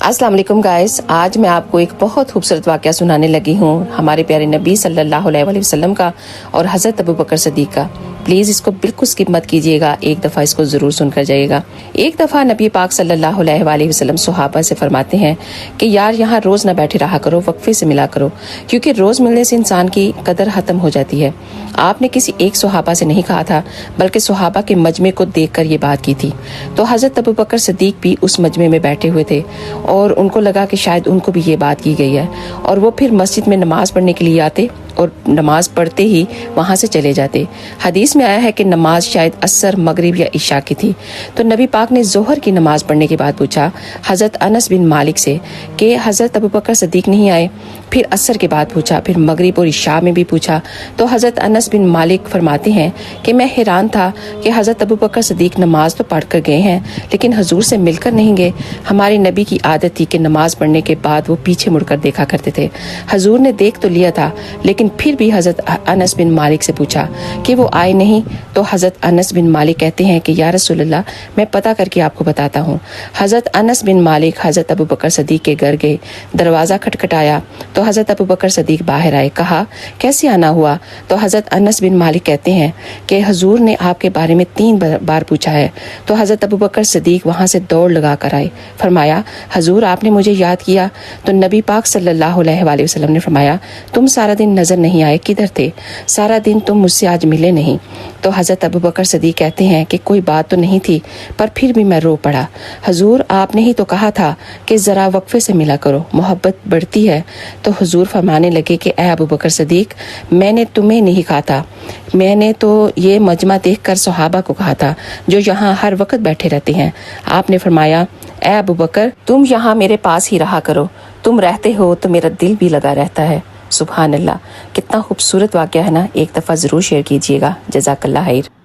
अस्सलाम वालेकुम गाइस, आज मैं आपको एक बहुत खूबसूरत वाक़या सुनाने लगी हूँ हमारे प्यारे नबी सल्लल्लाहु अलैहि वसल्लम का और हज़रत अबू बकर सिद्दीक़ का। प्लीज़ इसको बिल्कुल स्किप मत कीजिएगा, एक दफ़ा इसको ज़रूर सुनकर जाइएगा। एक दफ़ा नबी पाक सल्लल्लाहु अलैहि वसल्लम सहाबा से फरमाते हैं कि यार यहाँ रोज़ ना बैठे रहा करो, वक्फे से मिला करो, क्योंकि रोज़ मिलने से इंसान की कदर ख़त्म हो जाती है। आपने किसी एक सहाबा से नहीं कहा था, बल्कि सहाबा के मजमे को देखकर ये बात की थी। तो हज़रत अबू बकर सिद्दीक़ भी उस मजमे में बैठे हुए थे और उनको लगा कि शायद उनको भी ये बात की गई है, और वो फिर मस्जिद में नमाज पढ़ने के लिए आते और नमाज पढ़ते ही वहाँ से चले जाते। हदीस में आया है कि नमाज शायद असर, मगरिब या इशा की थी। तो नबी पाक ने जोहर की नमाज पढ़ने के बाद पूछा हज़रत अनस बिन मालिक से कि हज़रत अबू बकर सिद्दीक़ नहीं आए। फिर असर के बाद पूछा, फिर मगरिब और इशा में भी पूछा। तो हज़रत अनस बिन मालिक फरमाते हैं कि मैं हैरान था कि हज़रत अबू बकर सिद्दीक़ नमाज तो पढ़ कर गए हैं, लेकिन हजूर से मिलकर नहीं गए। हमारे नबी की आदत थी कि नमाज पढ़ने के बाद वो पीछे मुड़कर देखा करते थे। हजूर ने देख तो लिया था, लेकिन फिर भी हज़रत अनस बिन मालिक से पूछा कि वो आए नहीं। तो हज़रत अनस बिन मालिक कहते हैं कि या रसूलल्लाह, मैं पता करके आपको बताता हूँ। हज़रत अनस बिन मालिक हज़रत अबू बकर सिद्दीक़ के घर गए, दरवाज़ा खटखटाया तो हज़रत अबू बकर सिद्दीक़ बाहर आए। कहा कैसे आना हुआ? तो हज़रत अनस बिन मालिक कहते हैं कि हजूर ने आपके बारे में 3 बार पूछा है। तो हज़रत अबू बकर सिद्दीक़ वहाँ से दौड़ लगा कर आए। फरमाया हजूर आपने मुझे याद किया? तो नबी पाक सल्लल्लाहु अलैहि वसल्लम ने फरमाया तुम सारा दिन नजर नहीं आए, किधर थे? सारा दिन तुम मुझसे आज मिले नहीं। तो हज़रत अबू बकर सिद्दीक़ कहते हैं कि कोई बात तो नहीं थी, पर फिर भी मैं रो पड़ा। हजूर आपने ही तो कहा था कि ज़रा वक्फे से मिला करो, मोहब्बत बढ़ती है। तो हुजूर फरमाने लगे कि ए अबू बकर सिद्दीक़, मैंने तुम्हें नहीं कहा था, मैंने तो ये मजमा देखकर सहाबा को कहा था जो यहाँ हर वक्त बैठे रहते हैं। आपने फरमाया ए अबू बकर, तुम यहाँ मेरे पास ही रहा करो, तुम रहते हो तो मेरा दिल भी लगा रहता है। सुभान अल्लाह, कितना खूबसूरत वाक़या है ना, एक दफ़ा ज़रूर शेयर कीजिएगा। जज़ाकल्लाह खैर।